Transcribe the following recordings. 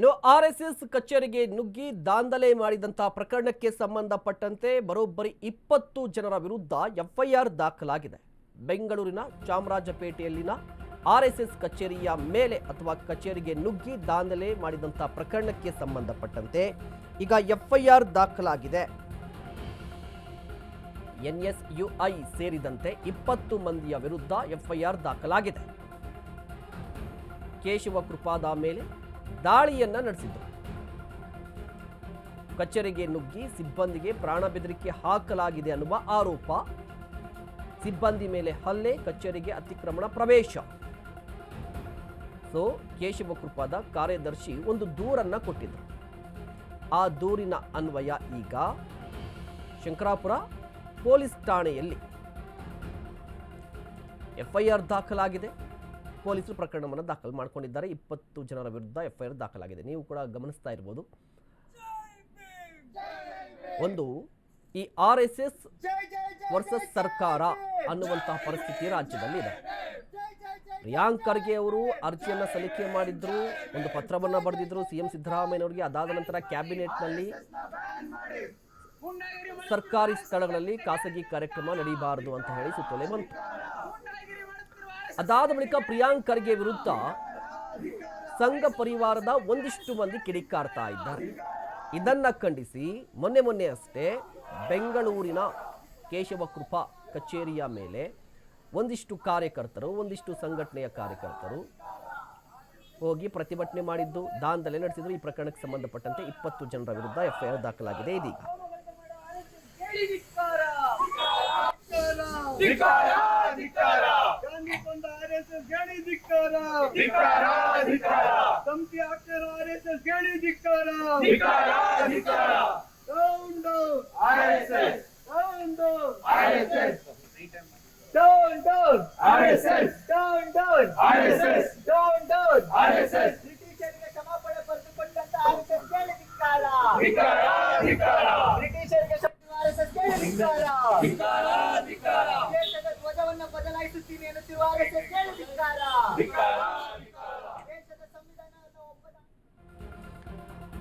ಇನ್ನು ಆರ್ಎಸ್ಎಸ್ ಕಚೇರಿಗೆ ನುಗ್ಗಿ ದಾಂಧಲೆ ಮಾಡಿದಂತ ಪ್ರಕರಣಕ್ಕೆ ಸಂಬಂಧಪಟ್ಟಂತೆ ಬರೋಬ್ಬರಿ 20 ಜನರ ವಿರುದ್ಧ ಎಫ್ಐಆರ್ ದಾಖಲಾಗಿದೆ. ಬೆಂಗಳೂರಿನ ಚಾಮರಾಜಪೇಟೆಯಲ್ಲಿನ ಆರ್ಎಸ್ಎಸ್ ಕಚೇರಿಯ ಮೇಲೆ ಅಥವಾ ಕಚೇರಿಗೆ ನುಗ್ಗಿ ದಾಂಧಲೆ ಮಾಡಿದಂತ ಪ್ರಕರಣಕ್ಕೆ ಸಂಬಂಧಪಟ್ಟಂತೆ ಈಗ ಎಫ್ಐಆರ್ ದಾಖಲಾಗಿದೆ. ಎನ್ಎಸ್ಯುಐ ಸೇರಿದಂತೆ 20 ಮಂದಿಯ ವಿರುದ್ಧ ಎಫ್ಐಆರ್ ದಾಖಲಾಗಿದೆ. ಕೇಶವ ಕೃಪಾದ ಮೇಲೆ ದಾಳಿಯನ್ನ ನಡೆಸಿದ್ರು. ಕಚೇರಿಗೆ ನುಗ್ಗಿ ಸಿಬ್ಬಂದಿಗೆ ಪ್ರಾಣ ಬೆದರಿಕೆ ಹಾಕಲಾಗಿದೆ ಅನ್ನುವ ಆರೋಪ, ಸಿಬ್ಬಂದಿ ಮೇಲೆ ಹಲ್ಲೆ, ಕಚೇರಿಗೆ ಅತಿಕ್ರಮಣ ಪ್ರವೇಶ. ಕೇಶವ ಕೃಪಾದ ಕಾರ್ಯದರ್ಶಿ ಒಂದು ದೂರನ್ನ ಕೊಟ್ಟಿದ್ರು. ಆ ದೂರಿನ ಅನ್ವಯ ಈಗ ಶಂಕರಾಪುರ ಪೊಲೀಸ್ ಠಾಣೆಯಲ್ಲಿ ಎಫ್ಐಆರ್ ದಾಖಲಾಗಿದೆ. ಪೊಲೀಸರು ಪ್ರಕರಣವನ್ನು ದಾಖಲು ಮಾಡಿಕೊಂಡಿದ್ದಾರೆ. 20 ಜನರ ವಿರುದ್ಧ ಎಫ್ಐಆರ್ ದಾಖಲಾಗಿದೆ. ನೀವು ಕೂಡ ಗಮನಿಸ್ತಾ ಇರಬಹುದು. ಒಂದು ಈ ಆರ್ಎಸ್ಎಸ್ ವರ್ಸಸ್ ಸರ್ಕಾರ ಅನ್ನುವಂತಹ ಪರಿಸ್ಥಿತಿ ರಾಜ್ಯದಲ್ಲಿ ಇದೆ. ಪ್ರಿಯಾಂಕ್ ಖರ್ಗೆ ಅವರು ಅರ್ಜಿಯನ್ನ ಸಲ್ಲಿಕೆ ಮಾಡಿದ್ರು, ಒಂದು ಪತ್ರವನ್ನ ಬರೆದಿದ್ರು ಸಿಎಂ ಸಿದ್ದರಾಮಯ್ಯನವರಿಗೆ. ಅದಾದ ನಂತರ ಕ್ಯಾಬಿನೆಟ್ನಲ್ಲಿ ಸರ್ಕಾರಿ ಸ್ಥಳಗಳಲ್ಲಿ ಖಾಸಗಿ ಕಾರ್ಯಕ್ರಮ ನಡೆಯಬಾರದು ಅಂತ ಹೇಳಿ ಸುತ್ತೋಲೆ ಬಂತು. ಅದಾದ ಬಳಿಕ ಪ್ರಿಯಾಂಕ್ ಖರ್ಗೆ ವಿರುದ್ಧ ಸಂಘ ಪರಿವಾರದ ಒಂದಿಷ್ಟು ಮಂದಿ ಕಿಡಿಕಾರ್ತಾ ಇದ್ದಾರೆ. ಇದನ್ನ ಖಂಡಿಸಿ ಮೊನ್ನೆ ಅಷ್ಟೇ ಬೆಂಗಳೂರಿನ ಕೇಶವ ಕೃಪಾ ಕಚೇರಿಯ ಮೇಲೆ ಒಂದಿಷ್ಟು ಕಾರ್ಯಕರ್ತರು, ಒಂದಿಷ್ಟು ಸಂಘಟನೆಯ ಕಾರ್ಯಕರ್ತರು ಹೋಗಿ ಪ್ರತಿಭಟನೆ ಮಾಡಿದ್ದು, ದಾಂಧಲೆ ನಡೆಸಿದ್ರು. ಈ ಪ್ರಕರಣಕ್ಕೆ ಸಂಬಂಧಪಟ್ಟಂತೆ 20 ಜನರ ವಿರುದ್ಧ ಎಫ್ಐಆರ್ ದಾಖಲಾಗಿದೆ. ಇದೀಗ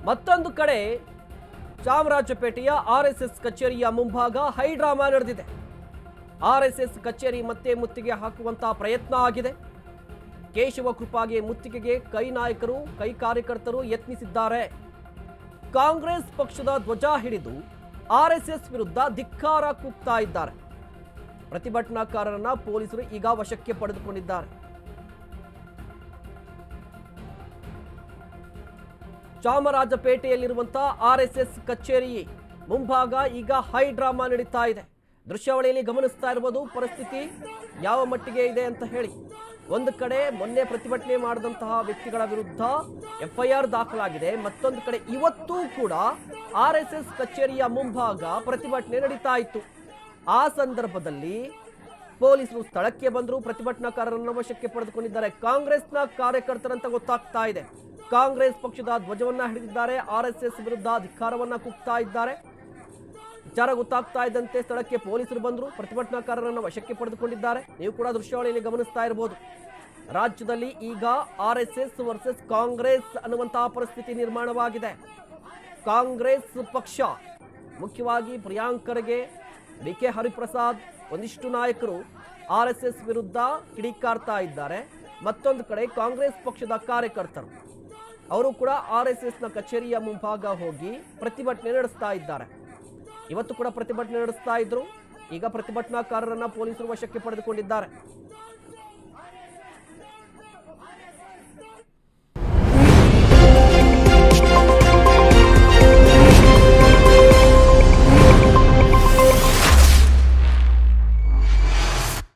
ಮತ್ತೊಂದು ಕಡೆ ಚಾಮರಾಜಪೇಟೆಯ ಆರ್ಎಸ್ಎಸ್ ಕಚೇರಿಯ ಮುಂಭಾಗ ಹೈಡ್ರಾಮಾ ನಡೆದಿದೆ. ಆರ್ಎಸ್ಎಸ್ ಕಚೇರಿ ಮತ್ತೆ ಮುತ್ತಿಗೆ ಹಾಕುವಂತಹ ಪ್ರಯತ್ನ ಆಗಿದೆ. ಕೇಶವ ಕೃಪಾಗೆ ಮುತ್ತಿಗೆಗೆ ಕೈ ನಾಯಕರು, ಕೈ ಕಾರ್ಯಕರ್ತರು ಯತ್ನಿಸಿದ್ದಾರೆ. ಕಾಂಗ್ರೆಸ್ ಪಕ್ಷದ ಧ್ವಜ ಹಿಡಿದು ಆರ್ಎಸ್ಎಸ್ ವಿರುದ್ಧ ಧಿಕ್ಕಾರ ಕೂಗ್ತಾ ಇದ್ದಾರೆ. ಪ್ರತಿಭಟನಾಕಾರರನ್ನ ಪೊಲೀಸರು ಈಗ ವಶಕ್ಕೆ ಪಡೆದುಕೊಂಡಿದ್ದಾರೆ. ಚಾಮರಾಜಪೇಟೆಯಲ್ಲಿರುವಂತಹ ಆರ್ಎಸ್ಎಸ್ ಕಚೇರಿ ಮುಂಭಾಗ ಈಗ ಹೈ ಡ್ರಾಮಾ ನಡೀತಾ ಇದೆ. ದೃಶ್ಯಾವಳಿಯಲ್ಲಿ ಗಮನಿಸ್ತಾ ಇರಬಹುದು ಪರಿಸ್ಥಿತಿ ಯಾವ ಮಟ್ಟಿಗೆ ಇದೆ ಅಂತ ಹೇಳಿ. ಒಂದು ಕಡೆ ಮೊನ್ನೆ ಪ್ರತಿಭಟನೆ ಮಾಡಿದಂತಹ ವ್ಯಕ್ತಿಗಳ ವಿರುದ್ಧ ಎಫ್ಐಆರ್ ದಾಖಲಾಗಿದೆ. ಮತ್ತೊಂದು ಕಡೆ ಇವತ್ತೂ ಕೂಡ ಆರ್ಎಸ್ಎಸ್ ಕಚೇರಿಯ ಮುಂಭಾಗ ಪ್ರತಿಭಟನೆ ನಡೀತಾ ಇತ್ತು. ಆ ಸಂದರ್ಭದಲ್ಲಿ ಪೊಲೀಸರು ಸ್ಥಳಕ್ಕೆ ಬಂದರು, ಪ್ರತಿಭಟನಾಕಾರರನ್ನು ವಶಕ್ಕೆ ಪಡೆದುಕೊಂಡಿದ್ದಾರೆ. ಕಾಂಗ್ರೆಸ್ನ ಕಾರ್ಯಕರ್ತರಂತ ಗೊತ್ತಾಗ್ತಾ ಇದೆ. ಕಾಂಗ್ರೆಸ್ ಪಕ್ಷದ ಧ್ವಜವನ್ನ ಹಿಡಿದಿದ್ದಾರೆ. ಆರ್ಎಸ್ಎಸ್ ವಿರುದ್ಧ ಧಿಕ್ಕಾರವನ್ನ ಕೂಗ್ತಾ ಇದ್ದಾರೆ. ವಿಚಾರ ಗೊತ್ತಾಗ್ತಾ ಇದ್ದಂತೆ ಸ್ಥಳಕ್ಕೆ ಪೊಲೀಸರು ಬಂದರು, ಪ್ರತಿಭಟನಾಕಾರರನ್ನು ವಶಕ್ಕೆ ಪಡೆದುಕೊಂಡಿದ್ದಾರೆ. ನೀವು ಕೂಡ ದೃಶ್ಯಾವಳಿಯಲ್ಲಿ ಗಮನಿಸ್ತಾ ಇರಬಹುದು. ರಾಜ್ಯದಲ್ಲಿ ಈಗ ಆರ್ಎಸ್ಎಸ್ ವರ್ಸಸ್ ಕಾಂಗ್ರೆಸ್ ಅನ್ನುವಂತಹ ಪರಿಸ್ಥಿತಿ ನಿರ್ಮಾಣವಾಗಿದೆ. ಕಾಂಗ್ರೆಸ್ ಪಕ್ಷ, ಮುಖ್ಯವಾಗಿ ಪ್ರಿಯಾಂಕ್ ಖರ್ಗೆ, ಡಿಕೆ ಹರಿಪ್ರಸಾದ್, ಒಂದಿಷ್ಟು ನಾಯಕರು ಆರ್ಎಸ್ಎಸ್ ವಿರುದ್ಧ ಕಿಡಿಕಾರ್ತಾ ಇದ್ದಾರೆ. ಮತ್ತೊಂದು ಕಡೆ ಕಾಂಗ್ರೆಸ್ ಪಕ್ಷದ ಕಾರ್ಯಕರ್ತರು ಅವರು ಕೂಡ ಆರ್ಎಸ್ಎಸ್ನ ಕಚೇರಿಯ ಮುಂಭಾಗ ಹೋಗಿ ಪ್ರತಿಭಟನೆ ನಡೆಸ್ತಾ ಇದ್ದಾರೆ. ಇವತ್ತು ಕೂಡ ಪ್ರತಿಭಟನೆ ನಡೆಸ್ತಾ ಇದ್ರು. ಈಗ ಪ್ರತಿಭಟನಾಕಾರರನ್ನ ಪೊಲೀಸರು ವಶಕ್ಕೆ ಪಡೆದುಕೊಂಡಿದ್ದಾರೆ.